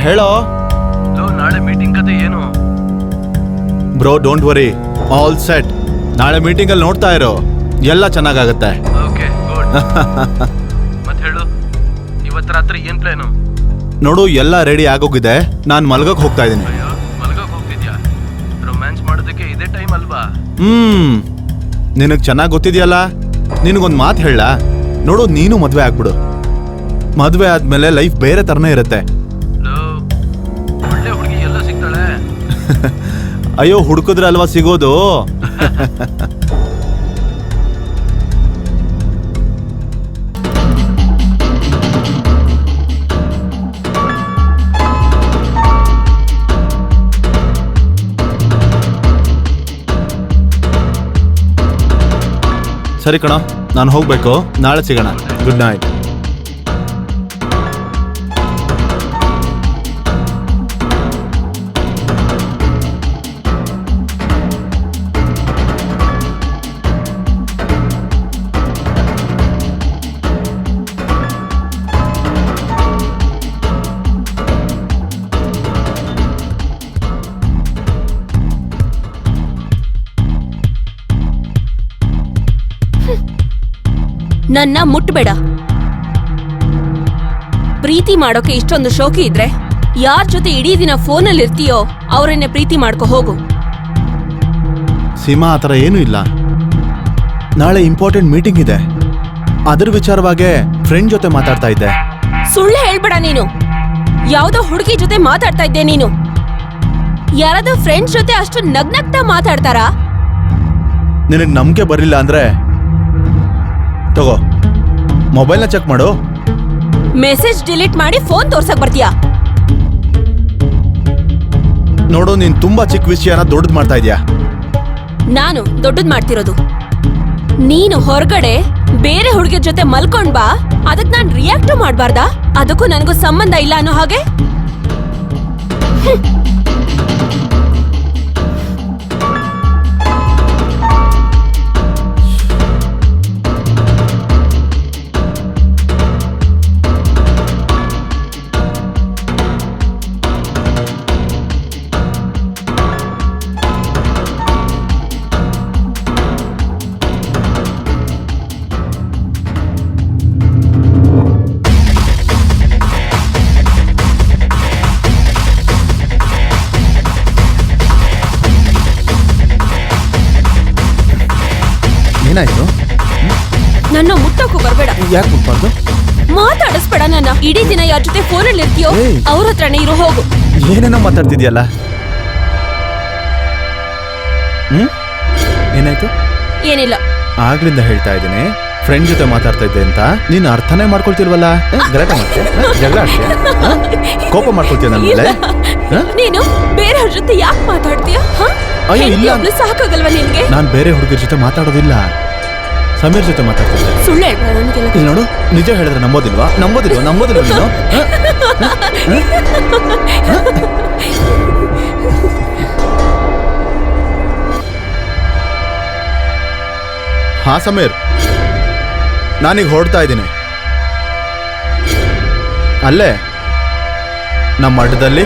ಹೇಳೋ ನಾಳೆ ಮೀಟಿಂಗ್ ಕತೆ ಏನು? Bro don't worry, all set. ನಾಳೆ ಮೀಟಿಂಗ್ ಅಲ್ಲಿ ನೋಡ್ತಾ ಇರೋ, ಎಲ್ಲ ಚೆನ್ನಾಗಾಗತ್ತೆ. Okay good. ಮತ್ತೆ ಹೇಳು, ಇವತ್ತು ರಾತ್ರಿ ಏನ್ ಪ್ಲಾನು? ನೋಡು, ಎಲ್ಲ ರೆಡಿ ಆಗೋಗಿದೆ. ನಾನು ಮಲ್ಗಕ್ ಹೋಗ್ತಾ ಇದ್ದೀನಿ. ಅಯ್ಯೋ, ಮಲ್ಗಕ್ ಹೋಗ್ತಿದ್ಯಾ? ರೊಮ್ಯಾನ್ಸ್ ಮಾಡೋದಕ್ಕೆ ಇದೇ ಟೈಮ್ ಅಲ್ವಾ? ನಿನಗ್ ಚೆನ್ನಾಗಿ ಗೊತ್ತಿದ್ಯಲ್ಲ. ನಿನಗೊಂದು ಮಾತು ಹೇಳ. ನೋಡು, ನೀನು ಮದ್ವೆ ಆಗ್ಬಿಡು. ಮದ್ವೆ ಆದ್ಮೇಲೆ ಲೈಫ್ ಬೇರೆ ತರನೇ ಇರುತ್ತೆ. ಒಳ್ಳೆ ಹುಡುಗಿ ಎಲ್ಲ ಸಿಗ್ತಾಳೆ. ಅಯ್ಯೋ, ಹುಡುಕಿದ್ರೆ ಅಲ್ವಾ ಸಿಗೋದು. ಸರಿ ಕಣ, ನಾನು ಹೋಗ್ಬೇಕು. ನಾಳೆ ಸಿಗೋಣ. Good night. ನನ್ನ ಮುಟ್ಬೇಡ. ಪ್ರೀತಿ ಮಾಡೋಕೆ ಇಷ್ಟೊಂದು ಶೋಕಿ ಇದ್ರೆ ಯಾರ ಜೊತೆ ಇಡೀ ದಿನ ಫೋನಲ್ಲಿ ಇರ್ತೀಯೋ ಅವರನ್ನೇ ಪ್ರೀತಿ ಮಾಡ್ಕೊ ಹೋಗು. ಸೀಮಾ, ಆ ಥರ ಏನೂ ಇಲ್ಲ. ನಾಳೆ ಇಂಪಾರ್ಟೆಂಟ್ ಮೀಟಿಂಗ್ ಇದೆ. ಅದ್ರ ವಿಚಾರವಾಗೇ ಫ್ರೆಂಡ್ ಜೊತೆ ಮಾತಾಡ್ತಾ ಇದ್ದೆ. ಸುಳ್ಳು ಹೇಳ್ಬೇಡ ನೀನು. ಯಾವ್ದೋ ಹುಡುಗಿ ಜೊತೆ ಮಾತಾಡ್ತಾ ಇದ್ದೆ ನೀನು. ಯಾರಾದ್ರೂ ಫ್ರೆಂಡ್ಸ್ ಜೊತೆ ಅಷ್ಟು ನಗ್ನಗ್ತಾ ಮಾತಾಡ್ತಾರಾ? ನಿನಗೆ ನಂಬಿಕೆ ಬರಲಿಲ್ಲ ಅಂದ್ರೆ ತಗೋ, ಮೊಬೈಲ್ನ ಚೆಕ್ ಮಾಡು. ಮೆಸೇಜ್ ಡಿಲೀಟ್ ಮಾಡಿ ಫೋನ್ ತೋರ್ಸಕ್ ಬರ್ತೀಯಾ? ನೋಡು, ನೀನ್ ತುಂಬಾ ಚಿಕ್ಕ ವಿಷಯನ ದೊಡ್ಡದ್ ಮಾಡ್ತಾ ಇದ್ಯಾ. ನಾನು ದೊಡ್ಡದ್ ಮಾಡ್ತಿರೋದು. ನೀನು ಹೊರಗಡೆ ಬೇರೆ ಹುಡುಗಿಯ ಜೊತೆ ಮಲ್ಕೊಂಡ್ ಬಾ, ಅದಕ್ ನಾನ್ ರಿಯಾಕ್ಟ್ ಮಾಡ್ಬಾರ್ದಾ? ಅದಕ್ಕೂ ನನಗೂ ಸಂಬಂಧ ಇಲ್ಲ ಅನ್ನೋ ಹಾಗೆ. ಏನಾಯ್ತು? ನನ್ನ ಮುಟ್ಟೋಕು ಬರ್ಬೇಡ. ಯಾಕೆ ಮುಟ್ಬಾರ್ದು? ಮಾತಾಡಿಸ್ಬೇಡ ನನ್ನ. ಇಡೀ ದಿನ ಯಾರ ಜೊತೆ ಫೋನಲ್ಲಿ ಇರ್ತೀಯೋ ಅವ್ರ ಹತ್ರನೇ ಇರೋ ಹೋಗು. ಏನೇನೋ ಮಾತಾಡ್ತಿದ್ಯಲ್ಲ. ಏನಾಯ್ತು? ಏನಿಲ್ಲ. ಆಗ್ಲಿಂದ ಹೇಳ್ತಾ ಇದ್ದೀನಿ, ಫ್ರೆಂಡ್ ಜೊತೆ ಮಾತಾಡ್ತಾ ಇದ್ದೆ ಅಂತ. ನೀನ್ ಅರ್ಥನೇ ಮಾಡ್ಕೊಳ್ತಿಲ್ವಲ್ಲ. ಗಲಾಟೆ ಮಾಡ್ತೀಯ, ಜಗಳ ಆಡ್ತೀಯ, ಕೋಪ ಮಾಡ್ಕೊಳ್ತೀಯ ನನ್ನ ಮೇಲೆ. ನೀನು ಬೇರೆಯವ್ರ ಜೊತೆ ಯಾಕೆ ಮಾತಾಡ್ತೀಯ? ಅಯ್ಯೋ ಇಲ್ಲ, ಸಾಕಾಗಲ್ವಾ ನಿನ್ಗೆ? ನಾನ್ ಬೇರೆ ಹುಡುಗರ ಜೊತೆ ಮಾತಾಡೋದಿಲ್ಲ, ಸಮೀರ್ ಜೊತೆ ಮಾತಾಡ್ತಿದ್ದೆ. ಸುಳ್ಳು ಹೇಳ್ಬೇಡ ನನಗೆಲ್ಲ. ಇಲ್ಲಿ ನೋಡು, ನಿಜ ಹೇಳಿದ್ರೆ ನಂಬೋದಿಲ್ವಾ? ನಂಬೋದಿಲ್ವಾ ನೀನು? ಹಾ ಸಮೀರ್, ನಾನೀಗ ಹೊರಡ್ತಾ ಇದ್ದೀನಿ. ಅಲ್ಲೇ ನಮ್ಮ ಅಡ್ಡದಲ್ಲಿ.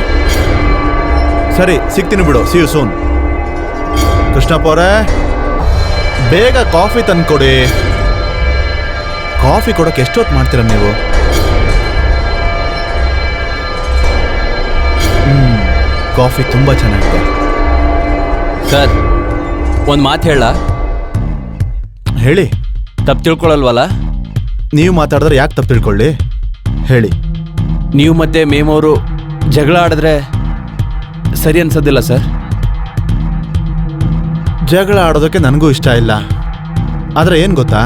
ಸರಿ, ಸಿಗ್ತೀನಿ ಬಿಡು. C you soon. ಕೃಷ್ಣಪ್ಪ ಅವರೇ, ಬೇಗ ಕಾಫಿ ತಂದ್ಕೊಡಿ. ಕಾಫಿ ಕೊಡೋಕೆ ಎಷ್ಟೊತ್ತು ಮಾಡ್ತೀರ ನೀವು? ಕಾಫಿ ತುಂಬ ಚೆನ್ನಾಗಿದೆ. ಸರ್, ಒಂದು ಮಾತು ಹೇಳ. ಹೇಳಿ. ತಪ್ಪು ತಿಳ್ಕೊಳ್ಳಲ್ವಲ್ಲ? ನೀವು ಮಾತಾಡಿದ್ರೆ ಯಾಕೆ ತಪ್ಪು ತಿಳ್ಕೊಳ್ಳಿ? ಹೇಳಿ. ನೀವು ಮತ್ತೆ ಮೇಮವರು ಜಗಳ ಆಡಿದ್ರೆ ಸರಿ ಅನ್ಸೋದಿಲ್ಲ ಸರ್? ಜಗಳ ಆಡೋದಕ್ಕೆ ನನಗೂ ಇಷ್ಟ ಇಲ್ಲ. ಆದರೆ ಏನು ಗೊತ್ತಾ,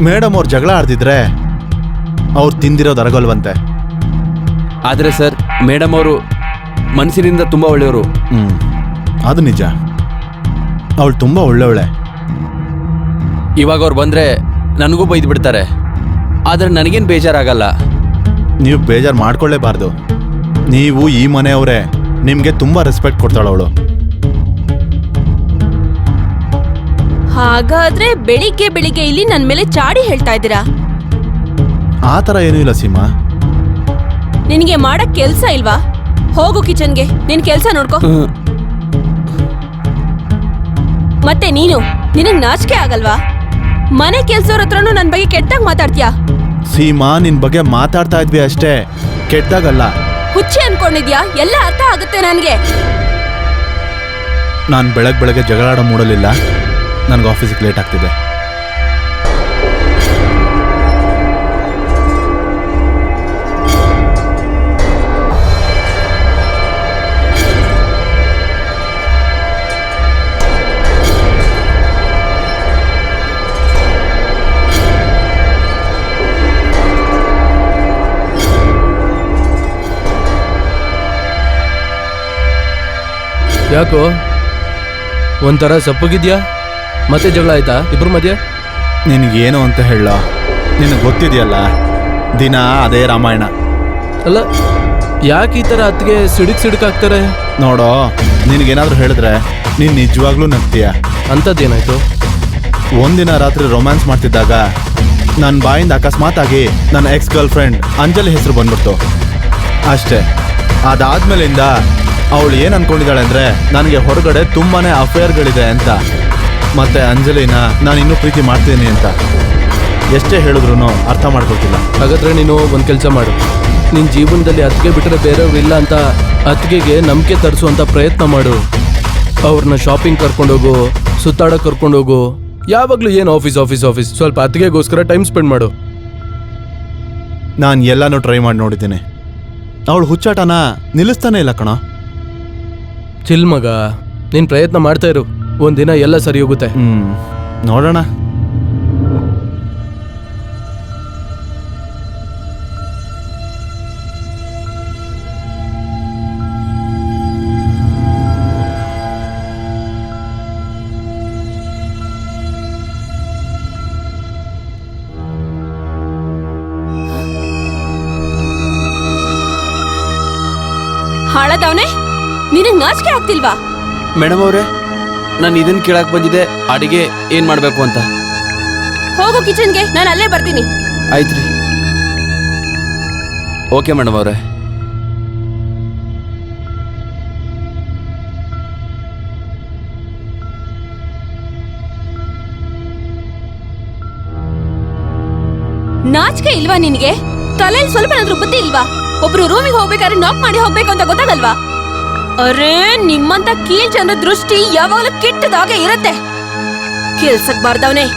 ಮೇಡಮ್ ಅವ್ರು ಜಗಳ ಆಡ್ದಿದ್ರೆ ಅವ್ರು ತಿಂದಿರೋದು ಅರಗೋಲ್ವಂತೆ. ಆದರೆ ಸರ್, ಮೇಡಮ್ ಅವರು ಮನಸ್ಸಿನಿಂದ ತುಂಬ ಒಳ್ಳೆಯವರು. ಅದು ನಿಜ. ಅವಳು ತುಂಬ ಒಳ್ಳೆಯವಳೆ. ಇವಾಗ ಅವ್ರು ಬಂದರೆ ನನಗೂ ಬೈದು ಬಿಡ್ತಾರೆ. ಆದರೆ ನನಗೇನು ಬೇಜಾರಾಗಲ್ಲ. ನೀವು ಬೇಜಾರು ಮಾಡ್ಕೊಳ್ಳೇಬಾರ್ದು. ನೀವು ಈ ಮನೆಯವರೇ, ನಿಮಗೆ ತುಂಬ ರೆಸ್ಪೆಕ್ಟ್ ಕೊಡ್ತಾಳೆ ಅವಳು. ಹಾಗಾದ್ರೆ ಬೆಳಿಗ್ಗೆ ಬೆಳಿಗ್ಗೆ ಇಲ್ಲಿ ನನ್ ಮೇಲೆ ಚಾಡಿ ಹೇಳ್ತಾ ಇದ್ದೀರಾ? ಆ ಥರ ಏನೂ ಇಲ್ಲ ಸೀಮಾ. ನಿನಗೆ ಮಾಡಕ್ ಕೆಲ್ಸ ಇಲ್ವಾ? ಹೋಗು ಕಿಚನ್ಗೆ, ನಿನ್ ಕೆಲ್ಸ ನೋಡ್ಕೋ. ಮತ್ತೆ ನೀನು, ನಿನಗ್ ನಾಚಿಕೆ ಆಗಲ್ವಾ? ಮನೆ ಕೆಲ್ಸವ್ರ ಹತ್ರನೂ ನನ್ ಬಗ್ಗೆ ಕೆಟ್ಟಾಗ್ ಮಾತಾಡ್ತೀಯಾ? ಸೀಮಾ, ನಿನ್ ಬಗ್ಗೆ ಮಾತಾಡ್ತಾ ಇದ್ವಿ ಅಷ್ಟೇ, ಕೆಟ್ಟಾಗಲ್ಲ. ಹುಚ್ಚಿ ಅನ್ಕೊಂಡಿದ್ಯಾ? ಎಲ್ಲ ಅರ್ಥ ಆಗುತ್ತೆ ನನ್ಗೆ. ನಾನು ಬೆಳಗ್ಗೆ ಜಗಳಾಡೋ ಮೂಡಲಿಲ್ಲ. ನನಗೆ ಆಫೀಸಿಗೆ ಲೇಟ್ ಆಗ್ತಿದೆ. ಯಾಕೋ ಒಂಥರ ಸಪ್ಪಗಿದ್ಯಾ? ಮತ್ತೆ ಜಗಳ ಆಯ್ತಾ ಇಬ್ರು ಮಧ್ಯೆ? ನಿನಗೇನು ಅಂತ ಹೇಳ, ನಿನಗೆ ಗೊತ್ತಿದೆಯಲ್ಲ, ದಿನ ಅದೇ ರಾಮಾಯಣ. ಅಲ್ಲ, ಯಾಕೆ ಈ ಥರ ಅತ್ತಿಗೆ ಸಿಡುಕಾಗ್ತಾರೆ? ನೋಡೋ, ನಿನಗೇನಾದ್ರೂ ಹೇಳಿದ್ರೆ ನೀನು ನಿಜವಾಗ್ಲೂ ನಗ್ತೀಯ. ಅಂಥದ್ದೇನಾಯ್ತು? ಒಂದಿನ ರಾತ್ರಿ ರೊಮ್ಯಾನ್ಸ್ ಮಾಡ್ತಿದ್ದಾಗ ನನ್ನ ಬಾಯಿಂದ ಅಕಸ್ಮಾತ್ ಆಗಿ ನನ್ನ ಎಕ್ಸ್ ಗರ್ಲ್ ಫ್ರೆಂಡ್ ಅಂಜಲಿ ಹೆಸರು ಬಂದ್ಬಿಡ್ತು ಅಷ್ಟೇ. ಅದಾದ್ಮೇಲಿಂದ ಅವಳು ಏನು ಅನ್ಕೊಂಡಿದ್ದಾಳೆ ಅಂದರೆ ನನಗೆ ಹೊರಗಡೆ ತುಂಬಾನೇ ಅಫೇರ್ಗಳಿದೆ ಅಂತ, ಮತ್ತೆ ಅಂಜಲಿನ ನಾನು ಇನ್ನೂ ಪ್ರೀತಿ ಮಾಡ್ತೀನಿ ಅಂತ. ಎಷ್ಟೇ ಹೇಳಿದ್ರು ಅರ್ಥ ಮಾಡ್ಕೊಳ್ತಿಲ್ಲ. ಹಾಗಾದ್ರೆ ನೀನು ಒಂದು ಕೆಲಸ ಮಾಡು, ನಿನ್ನ ಜೀವನದಲ್ಲಿ ಅತ್ತಿಗೆ ಬಿಟ್ಟರೆ ಬೇರೆಯವ್ರು ಇಲ್ಲ ಅಂತ ಅತ್ತಿಗೆಗೆ ನಂಬಿಕೆ ತರಿಸುವಂಥ ಪ್ರಯತ್ನ ಮಾಡು. ಅವ್ರನ್ನ ಶಾಪಿಂಗ್ ಕರ್ಕೊಂಡೋಗು, ಸುತ್ತಾಡೋಕೆ ಕರ್ಕೊಂಡೋಗು. ಯಾವಾಗಲೂ ಏನು ಆಫೀಸ್ ಆಫೀಸ್ ಆಫೀಸ್, ಸ್ವಲ್ಪ ಅತ್ತಿಗೆಗೋಸ್ಕರ ಟೈಮ್ ಸ್ಪೆಂಡ್ ಮಾಡು. ನಾನು ಎಲ್ಲನೂ ಟ್ರೈ ಮಾಡಿ ನೋಡಿದ್ದೀನಿ, ಅವಳು ಹುಚ್ಚಾಟನ ನಿಲ್ಲಿಸ್ತಾನೆ ಇಲ್ಲ ಕಣ. ಚಿಲ್ ಮಗ, ನೀನು ಪ್ರಯತ್ನ ಮಾಡ್ತಾ ಇರು, ಒಂದಿನ ಎಲ್ಲ ಸರಿ ಹೋಗುತ್ತೆ. ನೋಡೋಣ. ಹಾಳದವನೇ, ನಿನಗ್ ನಾಚಿಕೆ ಆಗ್ತಿಲ್ವಾ? ಮೇಡಮ್ ಅವರೇ, ನಾನು ಇದನ್ನ ಕೇಳಕ್ ಬಂದಿದ್ದೆ, ಅಡಿಗೆ ಏನ್ ಮಾಡ್ಬೇಕು ಅಂತ. ಹೋಗು ಕಿಚನ್ಗೆ, ನಾನು ಅಲ್ಲೇ ಬರ್ತೀನಿ. ಆಯ್ತ್ರಿ. ಓಕೆ ಮೇಡಮ್ ಅವರೇ. ನಾಚಿಕೆ ಇಲ್ವಾ ನಿನಗೆ? ತಲೆಯಲ್ಲಿ ಸ್ವಲ್ಪ ಬುದ್ಧಿ ಇಲ್ವಾ? ಒಬ್ರು ರೂಮಿಗೆ ಹೋಗ್ಬೇಕಾದ್ರೆ ನಾಕ್ ಮಾಡಿ ಹೋಗ್ಬೇಕು ಅಂತ ಗೊತ್ತಾಗಲ್ವಾ? ಅರೇ, ನಿಮ್ಮಂತ ಕೀಳ್ ಜನರ ದೃಷ್ಟಿ ಯಾವಾಗಲೂ ಕೆಟ್ಟದಾಗೆ ಇರತ್ತೆ. ಕೆಲ್ಸಕ್ ಬಾರ್ದವನೇ.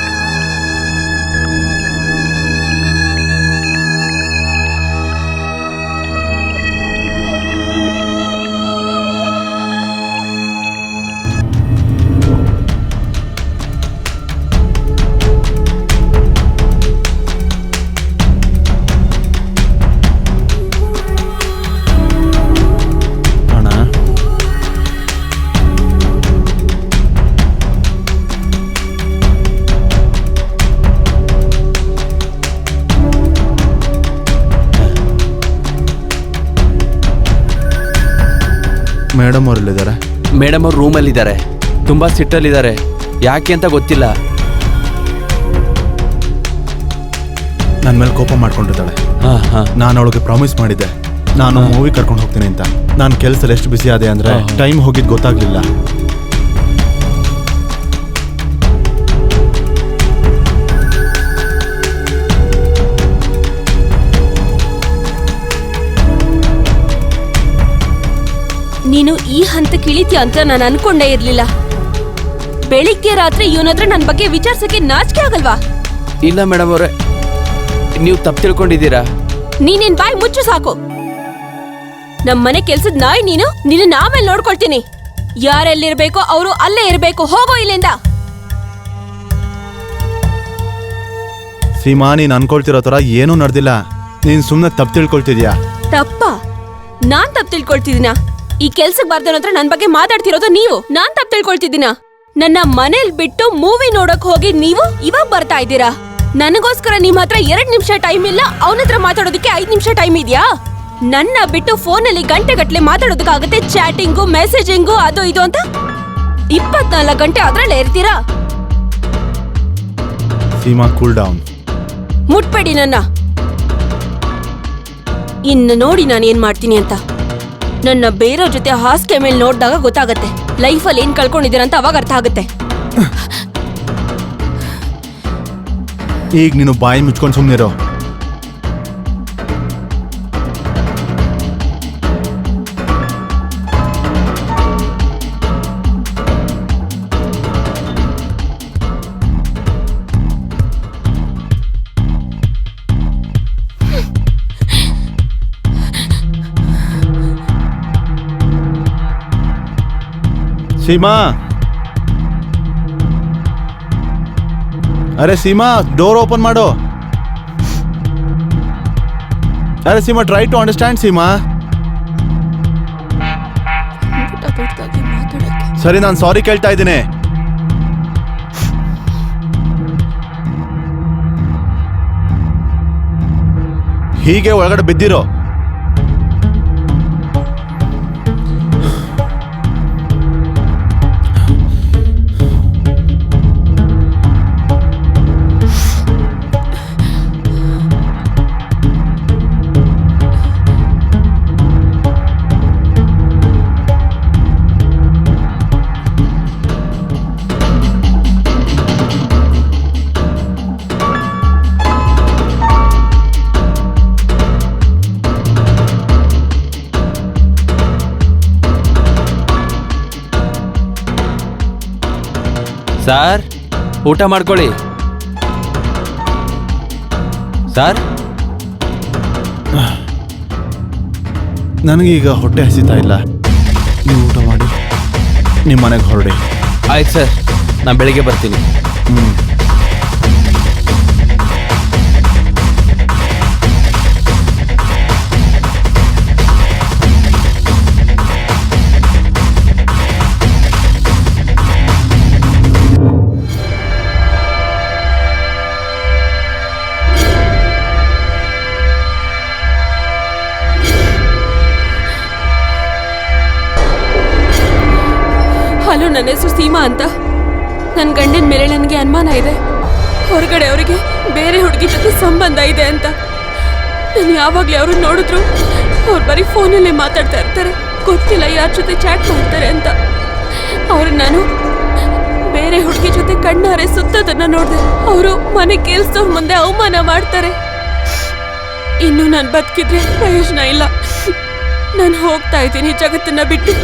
ಮೇಡಮ್ ಅವರಲ್ಲಿದ್ದಾರೆ. ಮೇಡಮ್ ಅವ್ರು ರೂಮಲ್ಲಿದ್ದಾರೆ, ತುಂಬಾ ಸಿಟ್ಟಲ್ಲಿದ್ದಾರೆ. ಯಾಕೆ ಅಂತ ಗೊತ್ತಿಲ್ಲ. ನನ್ನ ಮೇಲೆ ಕೋಪ ಮಾಡ್ಕೊಂಡಿದ್ದಾಳೆ. ನಾನು ಅವಳಿಗೆ ಪ್ರಾಮಿಸ್ ಮಾಡಿದ್ದೆ, ನಾನು ಮೂವಿ ಕರ್ಕೊಂಡು ಹೋಗ್ತೀನಿ ಅಂತ. ನಾನು ಕೆಲಸದಲ್ಲಿ ಎಷ್ಟು ಬಿಸಿ ಆದೆ ಅಂದ್ರೆ ಟೈಮ್ ಹೋಗಿದ್ದು ಗೊತ್ತಾಗ್ಲಿಲ್ಲ. ನೀನು ಈ ಹಂತಕ್ಕೆ ಇಳಿತೀಯ ಅಂತ ನಾನು ಅನ್ಕೊಂಡೇ ಇರ್ಲಿಲ್ಲ. ಬೆಳಿಗ್ಗೆ ರಾತ್ರಿ ಇವನತ್ರ ನನ್ನ ಬಗ್ಗೆ ವಿಚಾರಿಸಕ್ಕೆ ನಾಚಿಕೆ ಆಗಲ್ವಾ? ಇಲ್ಲ ಮೇಡಮ್ ಅವರೇ, ನೀವು ತಪ್ಪು ತಿಳ್ಕೊಂಡಿದ್ದೀರಾ. ನೀನೇನ್ ಬಾಯಿ ಮುಚ್ಚು ಸಾಕು. ನಮ್ಮನೆ ಕೆಲ್ಸದ ನಾಯಿ ನೀನು. ನಿನ್ನ ಆಮೇಲೆ ನೋಡ್ಕೊಳ್ತೀನಿ. ಯಾರೆಲ್ಲಿರ್ಬೇಕೋ ಅವರು ಅಲ್ಲೇ ಇರ್ಬೇಕು. ಹೋಗೋ ಇಲ್ಲಿಂದ. ಸೀಮಾ, ನೀನ್ ಅನ್ಕೊಳ್ತಿರೋ ತರ ಏನೂ ನಡೆದಿಲ್ಲ. ನೀನ್ ಸುಮ್ನೆ ತಪ್ಪು ತಿಳ್ಕೊಳ್ತಿದ್ಯಾ. ತಪ್ಪ? ನಾನ್ ತಪ್ಪು ತಿಳ್ಕೊಳ್ತಿದ್ದೀನ? ಈ ಕೆಲ್ಸಕ್ಕೆ ಬರ್ದವನ ಹತ್ರ ನನ್ ಬಗ್ಗೆ ಮಾತಾಡ್ತಿರೋದು ನೀವು. ನಾನ್ ತಪ್ಪು ತಿಳ್ಕೊಳ್ತಿದ್ದೀನ? ನನ್ನ ಮನೇಲಿ ಬಿಟ್ಟು ಮೂವಿ ನೋಡಕ್ ಹೋಗಿ ನೀವು ಇವಾಗ ಬರ್ತಾ ಇದ್ದೀರಾ. ನನಗೋಸ್ಕರ ನಿಮ್ ಹತ್ರ 2 ನಿಮಿಷ ಟೈಮ್ ಇಲ್ಲ, ಅವನ ಹತ್ರ ಮಾತಾಡೋದಕ್ಕೆ 5 ನಿಮಿಷ ಟೈಮ್ ಇದೆಯಾ? ನನ್ನ ಬಿಟ್ಟು ಫೋನಲ್ಲಿ ಗಂಟೆಗಟ್ಲೆ ಮಾತಾಡೋದಕ್ಕಾಗತ್ತೆ. ಚಾಟಿಂಗು, ಮೆಸೇಜಿಂಗು, ಅದು ಇದು ಅಂತ 24 ಗಂಟೆ ಅದ್ರಲ್ಲೇ ಇರ್ತೀರಾ? Seema, cool down. ಮುಟ್ಬೇಡಿ ನನ್ನ. ಇನ್ನು ನೋಡಿ ನಾನು ಏನ್ ಮಾಡ್ತೀನಿ ಅಂತ. ನನ್ನ ಬೇರೆಯವ್ರ ಜೊತೆ ಹಾಸಿಗೆ ಮೇಲೆ ನೋಡಿದಾಗ ಗೊತ್ತಾಗತ್ತೆ ಲೈಫಲ್ಲಿ ಏನ್ ಕಳ್ಕೊಂಡಿದ್ದೀರ ಅಂತ ಅವಾಗ ಅರ್ಥ ಆಗುತ್ತೆ. ಈಗ ನೀನು ಬಾಯಿ ಮುಚ್ಕೊಂಡು ಸುಮ್ಮನಿರೋ. सीमा, अरे सीमा डोर ओपन माडो. अरे Seema try to understand Seema. ಸರಿ ನಾನು ಸಾರಿ ಕೇಳ್ತಾ ಇದ್ದೀನಿ. ಹೀಗೆ ಒಳಗಡೆ ಬಿದ್ದಿರೋ. ಸರ್ ಊಟ ಮಾಡ್ಕೊಳ್ಳಿ. ಸರ್ ನನಗೀಗ ಹೊಟ್ಟೆ ಹಸಿತಾ ಇಲ್ಲ. ನೀವು ಊಟ ಮಾಡಿ ನಿಮ್ಮ ಮನೆಗೆ ಹೊರಡಿ. ಆಯ್ತು ಸರ್, ನಾನು ಬೆಳಿಗ್ಗೆ ಬರ್ತೀನಿ. ಹಲೋ, ನನ್ನ ಹೆಸರು ಸೀಮಾ ಅಂತ. ನನ್ನ ಗಂಡನ ಮೇಲೆ ನನಗೆ ಅನುಮಾನ ಇದೆ. ಹೊರಗಡೆ ಅವರಿಗೆ ಬೇರೆ ಹುಡುಗಿ ಜೊತೆ ಸಂಬಂಧ ಇದೆ ಅಂತ. ನಾನು ಯಾವಾಗಲೇ ಅವ್ರನ್ನ ನೋಡಿದ್ರು ಅವ್ರು ಬರೀ ಫೋನಲ್ಲೇ ಮಾತಾಡ್ತಾ ಇರ್ತಾರೆ. ಗೊತ್ತಿಲ್ಲ ಯಾರ ಜೊತೆ ಚಾಟ್ ಮಾಡ್ತಾರೆ ಅಂತ. ಅವ್ರನ್ನ ನಾನು ಬೇರೆ ಹುಡುಗಿ ಜೊತೆ ಕಣ್ಣಾರೆ ಸುತ್ತದನ್ನ ನೋಡಿದೆ. ಅವರು ಮನೆ ಕೆಲ್ಸದವ್ರ ಮುಂದೆ ಅವಮಾನ ಮಾಡ್ತಾರೆ. ಇನ್ನು ನಾನು ಬದುಕಿದ್ರೆ ಪ್ರಯೋಜನ ಇಲ್ಲ. ನಾನು ಹೋಗ್ತಾ ಇದ್ದೀನಿ ಜಗತ್ತನ್ನ ಬಿಟ್ಟು.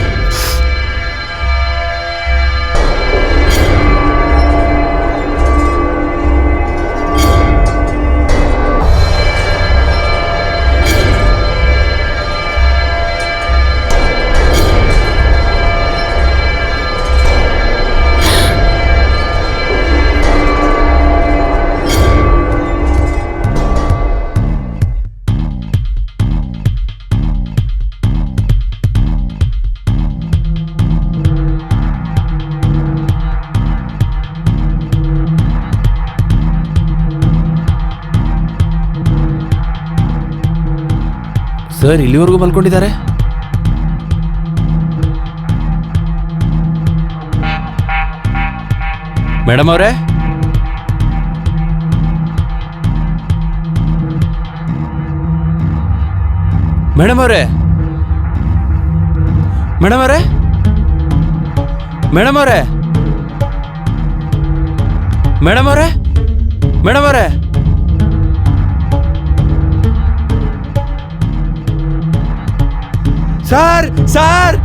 ಸರ್ ಇಲ್ಲಿವರೆಗೂ ಮಲ್ಕೊಂಡಿದ್ದಾರೆ. ಮೇಡಮ್ ಅವರೇ, ಮೇಡಮ್ ಅವರೇ, ಮೇಡಮ್ ಅವರೇ, ಮೇಡಮ್ ಅವರೇ, ಮೇಡಮ್ ಅವರೇ, ಮೇಡಮ್ ಅವರೇ, sir sir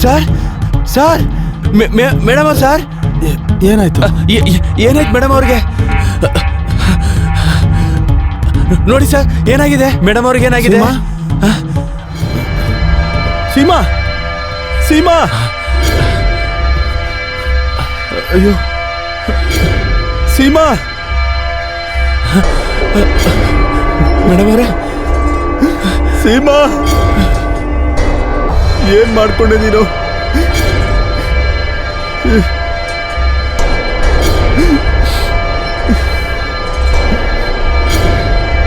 sir sir madam ಅವ್ರು ಸರ್ ಏನಾಯ್ತು? ಏನಾಯ್ತು ಮೇಡಮ್ ಅವ್ರಿಗೆ? ನೋಡಿ ಸರ್ ಏನಾಗಿದೆ ಮೇಡಮ್ ಅವ್ರಿಗೆ? ಏನಾಗಿದೆ? ಸೀಮಾ, ಸೀಮಾ, ಅಯ್ಯೋ ಸೀಮಾ, ಮೇಡಮ್ ಅವರೇ, ಸೀಮಾ ಏನ್ ಮಾಡ್ಕೊಂಡಿದ್ದೀರೋ?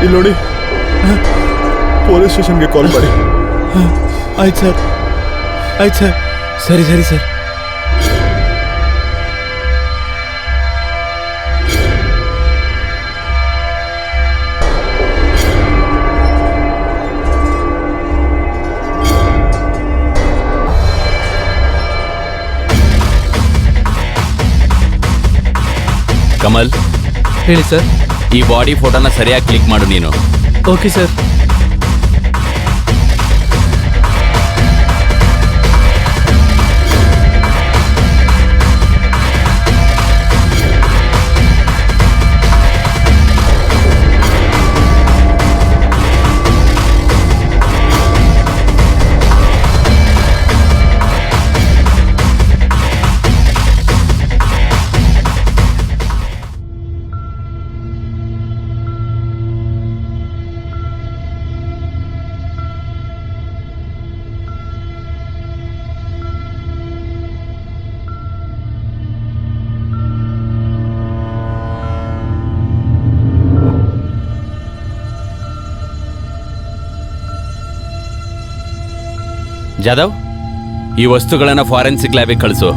ಇಲ್ಲಿ ನೋಡಿ, ಪೊಲೀಸ್ ಸ್ಟೇಷನ್ಗೆ ಕಾಲ್ ಮಾಡಿ. ಆಯ್ತು ಸರ್, ಆಯ್ತು ಸರ್. ಸರಿ ಸರಿ ಸರ್. ಕಮಲ್, ಹೇಳಿ ಸರ್. ಈ ಬಾಡಿ ಫೋಟೋನ ಸರಿಯಾಗಿ ಕ್ಲಿಕ್ ಮಾಡು ನೀನು. Okay sir. ಜಾಧವ್, ಈ ವಸ್ತುಗಳನ್ನ ಫಾರೆನ್ಸಿಕ್ ಲ್ಯಾಬಿಗೆ ಕಳಿಸು.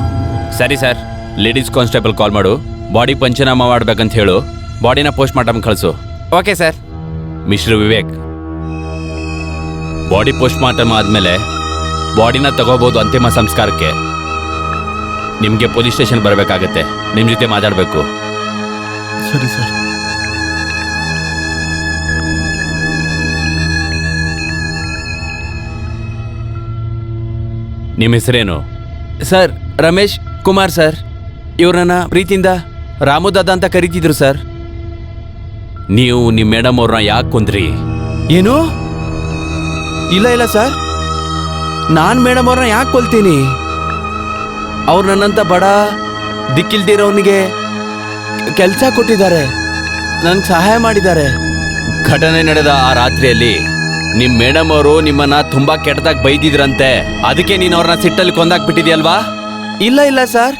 ಸರಿ ಸರ್. ಲೇಡೀಸ್ ಕಾನ್ಸ್ಟೇಬಲ್ ಕಾಲ್ ಮಾಡು, ಬಾಡಿ ಪಂಚನಾಮ ಮಾಡ್ಬೇಕಂತ ಹೇಳು, ಬಾಡಿನ ಪೋಸ್ಟ್ ಮಾರ್ಟಮ್ ಕಳಿಸು. Okay sir. Mister Vivek, body post mortem ಆದಮೇಲೆ ಬಾಡಿನ ತಗೋಬಹುದು ಅಂತಿಮ ಸಂಸ್ಕಾರಕ್ಕೆ. ನಿಮಗೆ ಪೊಲೀಸ್ ಸ್ಟೇಷನ್ ಬರಬೇಕಾಗತ್ತೆ, ನಿಮ್ಮ ಜೊತೆ ಮಾತಾಡಬೇಕು. ಸರಿ ಸರ್. ನಿಮ್ಮ ಹೆಸರೇನು? Sir, Ramesh Kumar sir. ಇವ್ರನ್ನ ಪ್ರೀತಿಯಿಂದ ರಾಮುದಾದ ಅಂತ ಕರೀತಿದ್ರು ಸರ್. ನೀವು ನಿಮ್ಮ ಮೇಡಮ್ ಅವ್ರನ್ನ ಯಾಕೆ ಕೊಂದ್ರಿ? ಏನು? ಇಲ್ಲ ಸರ್, ನಾನು ಮೇಡಮ್ ಅವ್ರನ್ನ ಯಾಕೆ ಕೊಲ್ತೀನಿ? ಅವ್ರು ನನ್ನಂತ ಬಡ ದಿಕ್ಕಿಲ್ದಿರೋನಿಗೆ ಕೆಲಸ ಕೊಟ್ಟಿದ್ದಾರೆ, ನನಗೆ ಸಹಾಯ ಮಾಡಿದ್ದಾರೆ. ಘಟನೆ ನಡೆದ ಆ ರಾತ್ರಿಯಲ್ಲಿ ನಿಮ್ ಮೇಡಮ್ ಅವರು ನಿಮ್ಮನ್ನ ತುಂಬಾ ಕೆಟ್ಟದಾಗಿ ಬೈದಿದ್ರಂತೆ, ಅದಕ್ಕೆ ನೀನು ಅವ್ರನ್ನ ಸಿಟ್ಟಲ್ಲಿ ಕೊಂದಾಕ್ಬಿಟ್ಟಿದ್ಯಲ್ವಾ? ಇಲ್ಲ ಸರ್,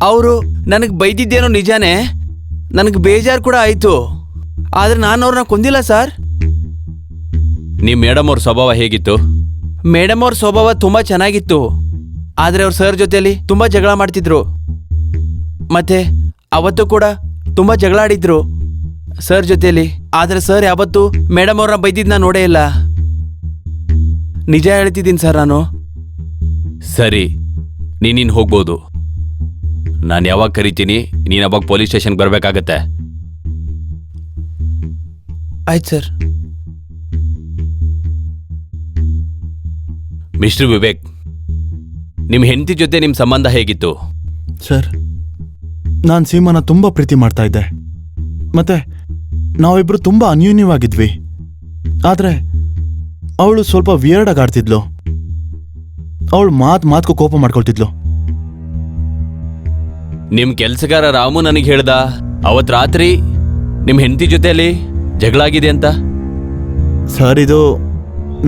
ಅವರು ನನಗೆ ಬೈದಿದ್ದೇನೋ ನಿಜಾನೇ, ನನಗೆ ಬೇಜಾರು ಕೂಡ ಆಯ್ತು, ಆದ್ರೆ ನಾನು ಅವ್ರನ್ನ ಕೊಂದಿಲ್ಲ ಸರ್. ನಿಮ್ ಮೇಡಮ್ ಅವ್ರ ಸ್ವಭಾವ ಹೇಗಿತ್ತು? ಮೇಡಮ್ ಅವ್ರ ಸ್ವಭಾವ ತುಂಬಾ ಚೆನ್ನಾಗಿತ್ತು, ಆದ್ರೆ ಅವ್ರ ಸರ್ ಜೊತೆಲಿ ತುಂಬಾ ಜಗಳ ಮಾಡ್ತಿದ್ರು, ಮತ್ತೆ ಅವತ್ತು ಕೂಡ ತುಂಬಾ ಜಗಳ ಆಡಿದ್ರು ಸರ್ ಜೊತೆಲಿ. ಆದ್ರೆ ಸರ್ ಯಾವತ್ತೂ ಮೇಡಮ್ ಅವ್ರನ್ನ ಬೈದಿದ್ನ ನೋಡೇ ಇಲ್ಲ. ನಿಜ ಹೇಳ್ತಿದ್ದೀನಿ ಸರ್ ನಾನು. ಸರಿ, ನೀನಿನ್ ಹೋಗ್ಬೋದು. ನಾನು ಯಾವಾಗ ಕರಿತೀನಿ ನೀನು ಅವಾಗ ಪೊಲೀಸ್ ಸ್ಟೇಷನ್ಗೆ ಬರಬೇಕಾಗತ್ತೆ. ಆಯ್ತು ಸರ್. ಮಿಸ್ಟರ್ ವಿವೇಕ್, ನಿಮ್ಮ ಹೆಂಡತಿ ಜೊತೆ ನಿಮ್ಮ ಸಂಬಂಧ ಹೇಗಿತ್ತು? ಸರ್, ನಾನು ಸೀಮಾನ ತುಂಬ ಪ್ರೀತಿ ಮಾಡ್ತಾ ಇದ್ದೆ, ಮತ್ತೆ ನಾವಿಬ್ರು ತುಂಬ ಅನ್ಯೂನ್ಯವಾಗಿದ್ವಿ. ಆದರೆ ಅವಳು ಸ್ವಲ್ಪ ವಿಯರ್ಡ್ ಆಗಿ ಆಡ್ತಿದ್ಲು, ಅವಳು ಮಾತ್ಗೂ ಕೋಪ ಮಾಡ್ಕೊಳ್ತಿದ್ಲು. ನಿಮ್ಮ ಕೆಲಸಗಾರ ರಾಮು ನನಗೆ ಹೇಳ್ದ ಅವತ್ತು ರಾತ್ರಿ ನಿಮ್ಮ ಹೆಂಡತಿ ಜೊತೆಯಲ್ಲಿ ಜಗಳ ಆಗಿದೆ ಅಂತ. ಸರ್, ಇದು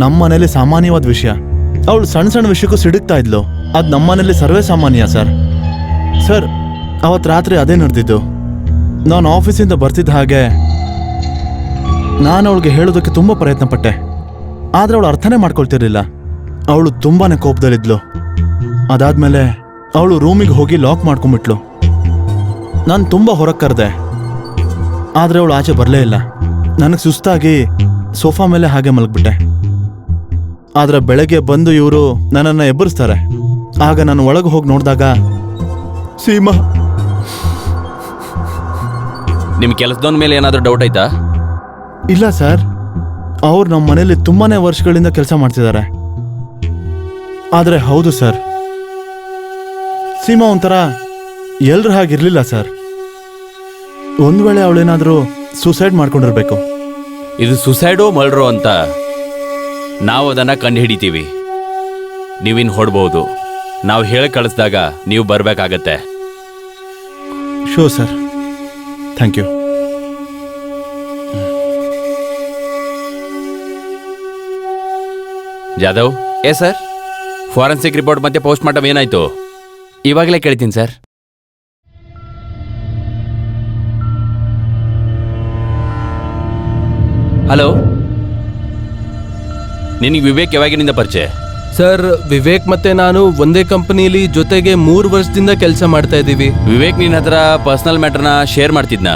ನಮ್ಮ ಮನೇಲಿ ಸಾಮಾನ್ಯವಾದ ವಿಷಯ. ಅವಳು ಸಣ್ಣ ಸಣ್ಣ ವಿಷಯಕ್ಕೂ ಸಿಡುಕ್ತಾ ಇದ್ಲು, ಅದು ನಮ್ಮ ಮನೇಲಿ ಸರ್ವೇ ಸಾಮಾನ್ಯ ಸರ್. ಸರ್, ಅವತ್ತು ರಾತ್ರಿ ಅದೇ ನಡೆದಿದ್ದು. ನಾನು ಆಫೀಸಿಂದ ಬರ್ತಿದ್ದ ಹಾಗೆ ನಾನು ಅವಳಿಗೆ ಹೇಳೋದಕ್ಕೆ ತುಂಬ ಪ್ರಯತ್ನ ಪಟ್ಟೆ, ಆದರೆ ಅವಳು ಅರ್ಥನೇ ಮಾಡ್ಕೊಳ್ತಿರ್ಲಿಲ್ಲ. ಅವಳು ತುಂಬಾ ಕೋಪದಲ್ಲಿದ್ಲು. ಅದಾದ್ಮೇಲೆ ಅವಳು ರೂಮಿಗೆ ಹೋಗಿ ಲಾಕ್ ಮಾಡ್ಕೊಂಡ್ಬಿಟ್ಲು. ನಾನು ತುಂಬ ಹೊರಗೆ ಕರೆದೆ, ಆದರೆ ಅವಳು ಆಚೆ ಬರಲೇ ಇಲ್ಲ. ನನಗೆ ಸುಸ್ತಾಗಿ ಸೋಫಾ ಮೇಲೆ ಹಾಗೆ ಮಲಗ್ಬಿಟ್ಟೆ. ಆದರೆ ಬೆಳಗ್ಗೆ ಬಂದು ಇವರು ನನ್ನನ್ನು ಎಬ್ಬರಿಸ್ತಾರೆ. ಆಗ ನಾನು ಒಳಗೆ ಹೋಗಿ ನೋಡಿದಾಗ ಸೀಮಾ. ನಿಮ್ಮ ಕೆಲಸದವನ ಮೇಲೆ ಏನಾದರೂ ಡೌಟ್ ಆಯ್ತಾ? ಇಲ್ಲ ಸರ್, ಅವ್ರು ನಮ್ಮ ಮನೇಲಿ ತುಂಬಾನೇ ವರ್ಷಗಳಿಂದ ಕೆಲಸ ಮಾಡ್ತಿದ್ದಾರೆ. ಆದರೆ ಹೌದು ಸರ್, ಸೀಮಾ ಒಂಥರ ಎಲ್ರ ಹಾಗಿರ್ಲಿಲ್ಲ ಸರ್. ಒಂದು ವೇಳೆ ಅವಳೇನಾದರೂ ಸೂಸೈಡ್ ಮಾಡ್ಕೊಂಡಿರ್ಬೇಕು. ಇದು ಸುಸೈಡೋ ಮರ್ಡ್ರೋ ಅಂತ ನಾವು ಅದನ್ನು ಕಂಡುಹಿಡಿತೀವಿ. ನೀವಿನ್ ಹೊಡ್ಬೋದು. ನಾವು ಹೇಳಿ ಕಳಿಸಿದಾಗ ನೀವು ಬರಬೇಕಾಗತ್ತೆ. Sure sir, thank you. Jadhav. Sir, forensic report ಮತ್ತೆ ಪೋಸ್ಟ್ ಮಾರ್ಟಮ್ ಏನಾಯ್ತು? ಇವಾಗಲೇ ಕೇಳ್ತೀನಿ ಸರ್. ಹಲೋ, ನಿನಗೆ ವಿವೇಕ್ ಯಾವಾಗಿನಿಂದ ಪರಿಚಯ? ಸರ್, ವಿವೇಕ್ ಮತ್ತೆ ನಾನು ಒಂದೇ ಕಂಪನಿಲಿ ಜೊತೆಗೆ 3 ವರ್ಷದಿಂದ ಕೆಲಸ ಮಾಡ್ತಾ ಇದ್ದೀವಿ. ವಿವೇಕ್ ನಿನ್ನ ಹತ್ರ ಪರ್ಸನಲ್ ಮ್ಯಾಟರ್ನ ಶೇರ್ ಮಾಡ್ತಿದ್ನಾ?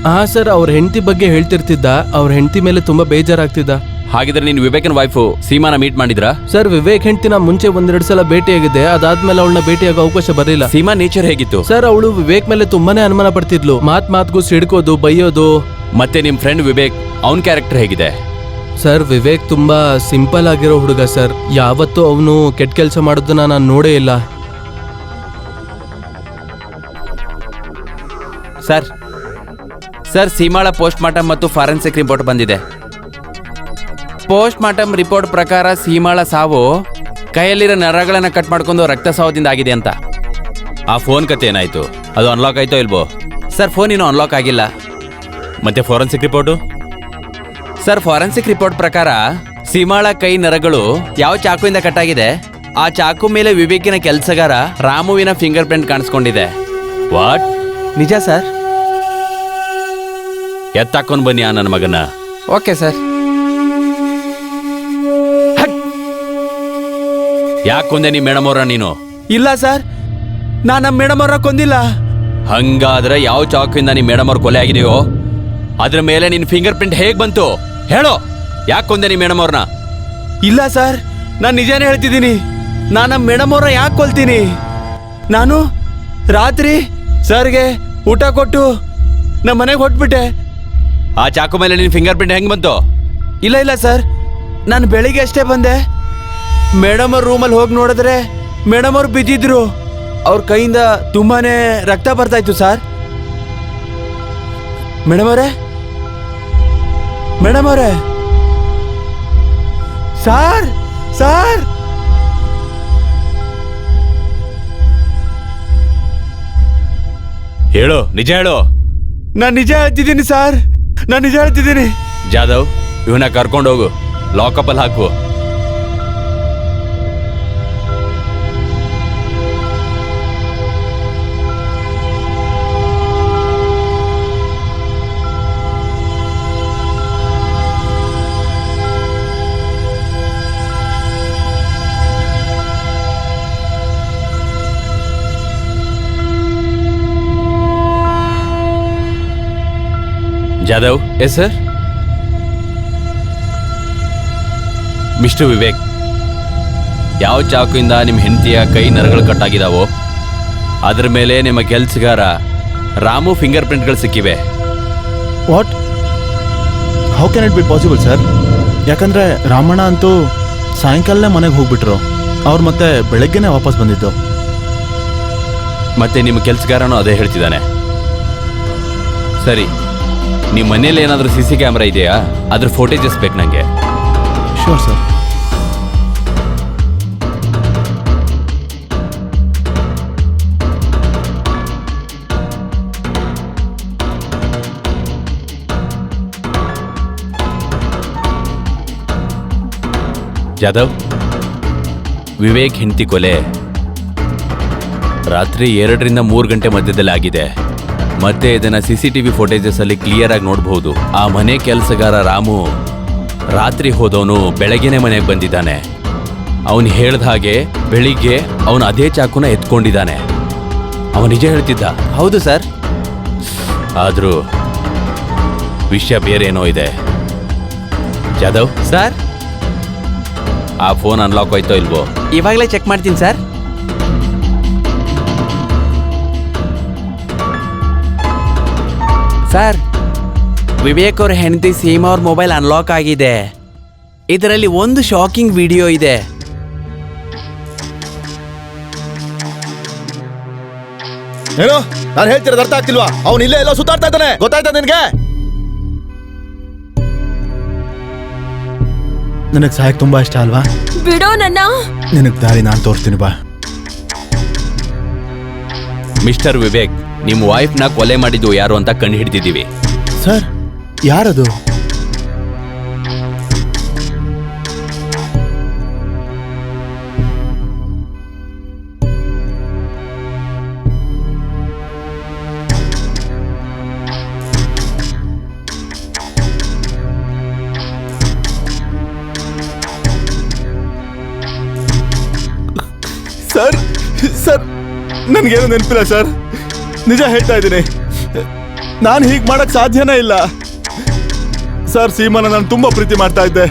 ಹಾ ಸರ್, ಅವ್ರ ಹೆಂಡತಿ ಬಗ್ಗೆ ಹೇಳ್ತಿರ್ತಿದ್ದ. ಅವ್ರ ಹೆಂಡತಿ ಮೇಲೆ ತುಂಬಾ ಬೇಜಾರಾಗ್ತಿದ್ದ. ಹಾಗಿದ್ರೆ ನೀನು ವಿವೇಕನ್ ವೈಫು ಸೀಮಾನ ಮೀಟ್ ಮಾಡಿದ್ರಾ? ಸರ್ ವಿವೇಕ್ ಹೆಂಡ್ತಿನ ಮುಂಚೆ ಒಂದೆರಡು ಸಲ ಭೇಟಿಯಾಗಿದೆ, ಅದಾದ್ಮೇಲೆ ಅವಳನ್ನ ಭೇಟಿಯಾಗೋ ಅವಕಾಶ ಬರಲಿಲ್ಲ. ಸೀಮಾ ನೇಚರ್ ಹೇಗಿತ್ತು? ಸರ್ ಅವಳು ವಿವೇಕ್ ಮೇಲೆ ತುಂಬಾನೇ ಅನುಮಾನ ಪಡ್ತಿದ್ಲು, ಮಾತ್ಗೂ ಸಿಡ್ಕೋದು, ಬೈಯೋದು. ಮತ್ತೆ ನಿಮ್ ಫ್ರೆಂಡ್ ವಿವೇಕ್, ಅವನ್ ಕ್ಯಾರೆಕ್ಟರ್ ಹೇಗಿದೆ? ಸರ್ ವಿವೇಕ್ ತುಂಬಾ ಸಿಂಪಲ್ ಆಗಿರೋ ಹುಡುಗ ಸರ್. ಯಾವತ್ತೂ ಅವನು ಕೆಟ್ಟ ಕೆಲಸ ಮಾಡೋದನ್ನ ನಾನು ನೋಡೇ ಇಲ್ಲ. ಸರ್ ಸರ್ ಸೀಮಾಳ ಪೋಸ್ಟ್ ಮಾರ್ಟಮ್ ಮತ್ತು ಫಾರೆನ್ಸಿಕ್ ರಿಪೋರ್ಟ್ ಬಂದಿದೆ. ಪೋಸ್ಟ್ ಮಾರ್ಟಮ್ ರಿಪೋರ್ಟ್ ಪ್ರಕಾರ ಸೀಮಾಳ ಸಾವು ಕೈಯಲ್ಲಿರೋ ನರಗಳನ್ನ ಕಟ್ ಮಾಡ್ಕೊಂಡು ರಕ್ತಸ್ರಾವದಿಂದ ಆಗಿದೆ ಅಂತ. ಆ ಫೋನ್ ಕತೆ ಏನಾಯ್ತು? ಅದು ಅನ್ಲಾಕ್ ಆಯ್ತೋ ಇಲ್ವೋ? ಸರ್ ಫೋನ್ ಇನ್ನೂ ಅನ್ಲಾಕ್ ಆಗಿಲ್ಲ. ಮತ್ತೆ forensic report? Sir forensic report ಪ್ರಕಾರ ಸೀಮಾಳ ಕೈ ನರಗಳು ಯಾವ ಚಾಕುವಿಂದ ಕಟ್ಟಾಗಿದೆ, ಆ ಚಾಕು ಮೇಲೆ ವಿವೇಕಿನ ಕೆಲಸಗಾರ ರಾಮುವಿನ ಫಿಂಗರ್ ಪ್ರಿಂಟ್ ಕಾಣಿಸ್ಕೊಂಡಿದೆ. ವಾಟ್? ನಿಜ ಸರ್? ಎತ್ತಾಕೊಂಡ್ ಬನ್ನಿ ಆ ನನ್ನ ಮಗನ. Okay sir. ಯಾಕೆ ಕೊಂದೆ ನೀ ಮೇಡಮ್ ಅವ್ರ? ನೀನು? ಇಲ್ಲ ಸರ್, ನಾ ನಮ್ಮ ಮೇಡಮ್ ಅವ್ರ ಕೊಂದಿಲ್ಲ. ಹಂಗಾದ್ರೆ ಯಾವ ಚಾಕುವಿಂದ ನೀ ಮೇಡಮ್ ಅವ್ರ ಕೊಲೆ ಆಗಿದೆಯೋ ಅದ್ರ ಮೇಲೆ ನಿನ್ ಫಿಂಗರ್ ಪ್ರಿಂಟ್ ಹೇಗ್ ಬಂತು ಹೇಳೋ? ಯಾಕೆ ಕೊಂದೆ ನೀ ಮೇಡಮ್ ಅವ್ರನ್ನ? ಇಲ್ಲ ಸರ್, ನಾನು ನಿಜಾನೇ ಹೇಳ್ತಿದ್ದೀನಿ. ನಾನು ನಮ್ಮ ಮೇಡಮ್ ಅವ್ರ ಯಾಕೆ ಕೊಲ್ತೀನಿ? ನಾನು ರಾತ್ರಿ ಸರ್ಗೆ ಊಟ ಕೊಟ್ಟು ನಮ್ಮ ಮನೆಗೆ ಹೊಟ್ಬಿಟ್ಟೆ. ಆ ಚಾಕು ಮೇಲೆ ನಿನ್ ಫಿಂಗರ್ ಪ್ರಿಂಟ್ ಹೆಂಗ್ ಬಂತು? ಇಲ್ಲ ಸರ್, ನಾನು ಬೆಳಿಗ್ಗೆ ಅಷ್ಟೇ ಬಂದೆ. ಮೇಡಮ್ ಅವ್ರ ರೂಮಲ್ಲಿ ಹೋಗಿ ನೋಡಿದ್ರೆ ಮೇಡಮ್ ಅವ್ರು ಬಿದ್ದಿದ್ರು. ಅವ್ರ ಕೈಯಿಂದ ತುಂಬಾನೇ ರಕ್ತ ಬರ್ತಾ ಇತ್ತು ಸರ್. ಮೇಡಮ್ ಅವರೇ, ಮೇಡಮ್ ಅವರೇ, ಸಾರ್ ಸಾರ್ ಹೇಳು, ನಿಜ ಹೇಳು. ನಾನು ನಿಜ ಹೇಳ್ತಿದ್ದೀನಿ ಸರ್, ನಾನು ನಿಜ ಹೇಳ್ತಿದ್ದೀನಿ. ಜಾಧವ್, ಇವನ್ನ ಕರ್ಕೊಂಡೋಗು, ಲಾಕಪ್ ಅಲ್ಲಿ ಹಾಕು. Jadhav. Yes sir. Mister Vivek, ಯಾವ ಚಾಕುವಿಂದ ನಿಮ್ಮ ಹೆಂಡತಿಯ ಕೈ ನರಗಳು ಕಟ್ಟಾಗಿದ್ದಾವೋ ಅದ್ರ ಮೇಲೆ ನಿಮ್ಮ ಕೆಲಸಗಾರ ರಾಮು ಫಿಂಗರ್ ಪ್ರಿಂಟ್ಗಳು ಸಿಕ್ಕಿವೆ. What? How can it be possible sir? ಯಾಕಂದ್ರೆ ರಾಮಣ್ಣ ಅಂತೂ ಸಾಯಂಕಾಲನೇ ಮನೆಗೆ ಹೋಗ್ಬಿಟ್ರು. ಅವ್ರು ಮತ್ತೆ ಬೆಳಗ್ಗೆನೆ ವಾಪಸ್ ಬಂದಿದ್ದು. ಮತ್ತೆ ನಿಮ್ಮ ಕೆಲಸಗಾರನೂ ಅದೇ ಹೇಳ್ತಿದ್ದಾನೆ. ಸರಿ, ನಿಮ್ಮ ಮನೇಲಿ ಏನಾದರೂ CC ಕ್ಯಾಮ್ರಾ ಇದೆಯಾ? ಅದ್ರ ಫೋಟೇಜಸ್ ಬೇಕು ನನಗೆ. Sure sir. ಜಾಧವ್, ವಿವೇಕ್ ಹೆಂಡತಿ ಕೊಲೆ ರಾತ್ರಿ 2ರಿಂದ 3 ಗಂಟೆ ಮಧ್ಯದಲ್ಲಿ ಆಗಿದೆ. ಮತ್ತೆ ಇದನ್ನ CCTV ಫೋಟೇಜಸ್ ಅಲ್ಲಿ ಕ್ಲಿಯರ್ ಆಗಿ ನೋಡಬಹುದು. ಆ ಮನೆ ಕೆಲಸಗಾರ ರಾಮು ರಾತ್ರಿ ಹೋದವನು ಬೆಳಗ್ಗೆನೆ ಮನೆಗೆ ಬಂದಿದ್ದಾನೆ. ಅವನು ಹೇಳ್ದ ಹಾಗೆ ಬೆಳಿಗ್ಗೆ ಅವನು ಅದೇ ಚಾಕುನ ಎತ್ಕೊಂಡಿದ್ದಾನೆ. ಅವನು ನಿಜ ಹೇಳ್ತಿದ್ದ. ಹೌದು ಸರ್, ಆದ್ರೂ ವಿಷಯ ಬೇರೇನೋ ಇದೆ. ಜಾಧವ್ ಸರ್, ಆ ಫೋನ್ ಅನ್ಲಾಕ್ ಆಯ್ತೋ ಇಲ್ವೋ? ಇವಾಗಲೇ ಚೆಕ್ ಮಾಡ್ತೀನಿ ಸರ್. ಸರ್, ವಿವೇಕ್ ಅವ್ರ ಹೆಂಡತಿ ಸೀಮಾ ಅವ್ರ ಮೊಬೈಲ್ ಅನ್ಲಾಕ್ ಆಗಿದೆ. ಇದರಲ್ಲಿ ಒಂದು ಶಾಕಿಂಗ್ ವಿಡಿಯೋ ಇದೆ. ಏನು ನಾನು ಹೇಳ್ತಿರೋದು ಅರ್ಥ ಆಗ್ತಿಲ್ವಾ? ಅವ್ನು ಇಲ್ಲೇ ಎಲ್ಲೋ ಸುತ್ತಾಡ್ತಾ ಇದ್ದಾನೆ, ಗೊತ್ತಾಯ್ತಾ ನಿನಗೆ? ನನಗೆ ಸಾಯಕ್ ತುಂಬಾ ಇಷ್ಟ ಅಲ್ವಾ? ಬಿಡೋ ನನ್ನ. ನಿನಗೆ ದಾರಿ ನಾನು ತೋರಿಸ್ತೀನಿ ಬಾ. ಮಿಸ್ಟರ್ ವಿವೇಕ್, ನಿಮ್ಮ ವೈಫ್ನ ಕೊಲೆ ಮಾಡಿದ್ದು ಯಾರು ಅಂತ ಕಂಡು ಹಿಡಿದಿದ್ದೀವಿ. ಸರ್, ಯಾರದು? ಸರ್ ಸರ್, ನನಗೇನು ನೆನಪಿಲ್ಲ ಸರ್. ನಿಜ ಹೇಳ್ತಾ ಇದ್ದೀನಿ, ನಾನು ಹೀಗೆ ಮಾಡಕ್ ಸಾಧ್ಯನೇ ಇಲ್ಲ ಸರ್. ಸೀಮಾನ ನಾನು ತುಂಬಾ ಪ್ರೀತಿ ಮಾಡ್ತಾ ಇದ್ದೆ.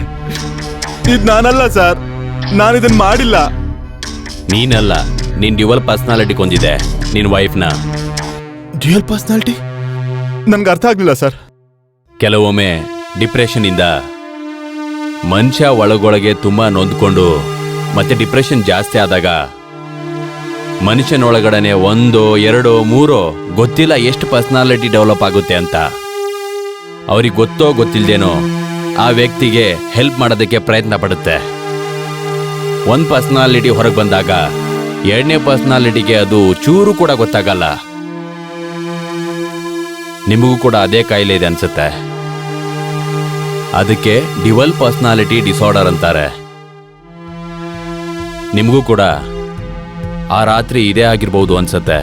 ಇದು ನಾನಲ್ಲ ಸರ್, ನಾನು ಇದನ್ನ ಮಾಡಿಲ್ಲ. ನೀನಲ್ಲ, ನಿನ್ ಡ್ಯುವಲ್ ಪರ್ಸನಾಲಿಟಿ ಕೊಂದಿದೆ ನಿನ್ ವೈಫ್ನ. ಡ್ಯುಯಲ್ ಪರ್ಸನಾಲಿಟಿ ನನ್ಗೆ ಅರ್ಥ ಆಗ್ಲಿಲ್ಲ ಸರ್. ಕೆಲವೊಮ್ಮೆ ಡಿಪ್ರೆಷನ್ ಇಂದ ಮನುಷ್ಯ ಒಳಗೊಳಗೆ ತುಂಬಾ ನೊಂದ್ಕೊಂಡು ಮತ್ತೆ ಡಿಪ್ರೆಷನ್ ಜಾಸ್ತಿ ಆದಾಗ ಮನುಷ್ಯನೊಳಗಡೆನೆ 1, 2, 3 ಗೊತ್ತಿಲ್ಲ ಎಷ್ಟು ಪರ್ಸನಾಲಿಟಿ ಡೆವಲಪ್ ಆಗುತ್ತೆ ಅಂತ. ಅವ್ರಿಗೆ ಗೊತ್ತೋ ಗೊತ್ತಿಲ್ದೇನೋ ಆ ವ್ಯಕ್ತಿಗೆ ಹೆಲ್ಪ್ ಮಾಡೋದಕ್ಕೆ ಪ್ರಯತ್ನ ಪಡುತ್ತೆ. ಒಂದು ಪರ್ಸನಾಲಿಟಿ ಹೊರಗೆ ಬಂದಾಗ 2ನೇ ಪರ್ಸನಾಲಿಟಿಗೆ ಅದು ಚೂರು ಕೂಡ ಗೊತ್ತಾಗಲ್ಲ. ನಿಮಗೂ ಕೂಡ ಅದೇ ಕಾಯಿಲೆ ಇದೆ ಅನ್ಸುತ್ತೆ. ಅದಕ್ಕೆ ಡ್ಯುವಲ್ ಪರ್ಸನಾಲಿಟಿ ಡಿಸಾರ್ಡರ್ ಅಂತಾರೆ. ನಿಮಗೂ ಕೂಡ ಆ ರಾತ್ರಿ ಇದೇ ಆಗಿರ್ಬೋದು ಅನ್ಸುತ್ತೆ.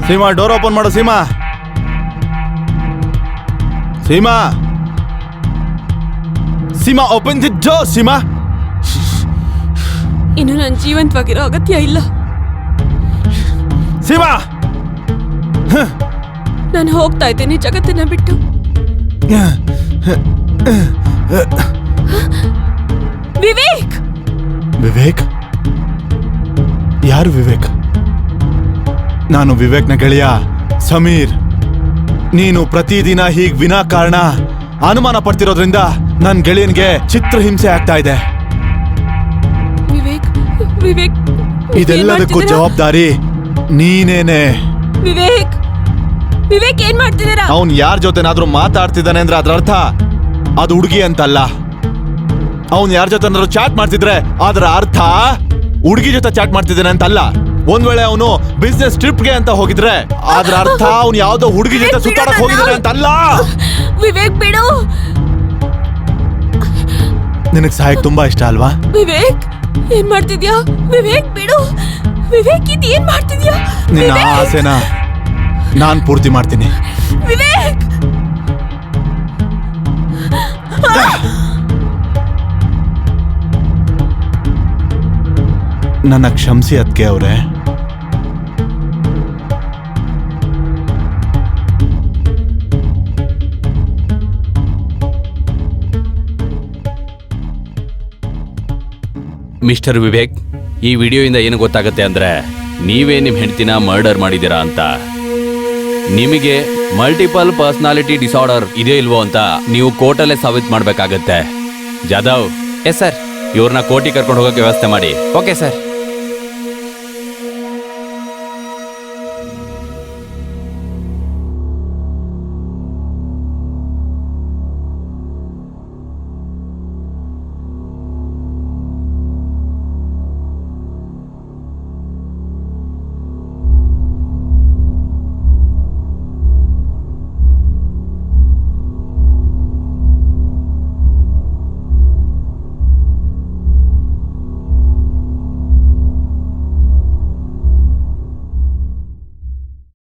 ಸೀಮಾ, ಡೋರ್ ಓಪನ್ ಮಾಡು. Seema, Seema, Seema, open the door. Seema, ಇನ್ನು ನಾನು ಜೀವಂತವಾಗಿರೋ ಅಗತ್ಯ ಇಲ್ಲ. ಸೀಮಾ, ನಾನು ಹೋಗ್ತಾ ಇದ್ದೇನೆ ಜಗತ್ತನ್ನ ಬಿಟ್ಟು. ವಿವೇಕ್, ವಿವೇಕ್? ಯಾರು ವಿವೇಕ್? ನಾನು ವಿವೇಕ್ನ ಗೆಳೆಯ ಸಮೀರ್. ನೀನು ಪ್ರತಿದಿನ ಹೀಗ್ ವಿನಾಕಾರಣ ಅನುಮಾನ ಪಡ್ತಿರೋದ್ರಿಂದ ನನ್ನ ಗೆಳೆಯನ್ಗೆ ಚಿತ್ರಹಿಂಸೆ ಆಗ್ತಾ ಇದೆ. ವಿವೇಕ್, ವಿವೇಕ್, ಇದೆಲ್ಲದಕ್ಕೂ ಜವಾಬ್ದಾರಿ ನೀನೇನೆ. ವಿವೇಕ್, ವಿವೇಕ್ ಏನ್ ಮಾಡ್ತಿದ್ದೀರಾ? ಅವನ್ ಯಾರ ಜೊತೆನಾದ್ರೂ ಮಾತಾಡ್ತಿದ್ದಾನೆ ಅಂದ್ರೆ ಅದ್ರ ಅರ್ಥ ಅದು ಹುಡುಗಿ ಅಂತಲ್ಲ. ಅವನ್ ಯಾರ ಜೊತೆ ಚಾಟ್ ಮಾಡ್ತಿದ್ರೆ ಅದರ ಅರ್ಥ ಹುಡುಗಿ ಜೊತೆ ಚಾಟ್ ಮಾಡ್ತಿದ್ದಾನೆ ಅಂತಲ್ಲ. ಒಂದ್ ವೇಳೆ ಅವನು ಬಿಸ್ನೆಸ್ ಟ್ರಿಪ್ಗೆ ಅಂತ ಹೋಗಿದ್ರೆ ಅದ್ರ ಅರ್ಥ ಅವ್ನು ಯಾವ್ದೋ ಹುಡುಗಿ ಜೊತೆ ಸುತ್ತಾಡಕ್ ಹೋಗಿದ್ದಾನೆ ಅಂತಲ್ಲ. ವಿವೇಕ್ ಬಿಡು. ನಿನಗ್ ಸಹಾಯಕ್ ತುಂಬಾ ಇಷ್ಟ ಅಲ್ವಾ? ವಿವೇಕ್ ಏನ್ ಮಾಡ್ತಿದ್ಯಾ? ವಿವೇಕ್ ಬಿಡು. ವಿವೇಕ್ ಇದು ಏನ್ ಮಾಡ್ತಿದ್ಯಾ? ನಿನ್ನ ವಿವೇಕ್! ಆಸೆನ ನಾನ್ ಪೂರ್ತಿ ಮಾಡ್ತೀನಿ. ವಿವೇಕ್, ನನ್ನ ಕ್ಷಮಿಸಿ ಅದ್ಕೆ ಅವ್ರೆ. ಮಿಸ್ಟರ್ ವಿವೇಕ್, ಈ ವಿಡಿಯೋಯಿಂದ ಏನು ಗೊತ್ತಾಗುತ್ತೆ ಅಂದ್ರೆ ನೀವೇ ನಿಮ್ಮ ಹೆಂಡತಿನ ಮರ್ಡರ್ ಮಾಡಿದ್ದೀರಾ ಅಂತ. ನಿಮಗೆ ಮಲ್ಟಿಪಲ್ ಪರ್ಸನಾಲಿಟಿ ಡಿಸಾರ್ಡರ್ ಇದೆಯೋ ಇಲ್ವೋ ಅಂತ ನೀವು ಕೋರ್ಟಲ್ಲೇ ಸಾಬೀತು ಮಾಡಬೇಕಾಗತ್ತೆ. ಜಾಧವ್. Yes sir. ಇವ್ರನ್ನ ಕೋರ್ಟಿಗೆ ಕರ್ಕೊಂಡು ಹೋಗೋಕೆ ವ್ಯವಸ್ಥೆ ಮಾಡಿ. Okay sir.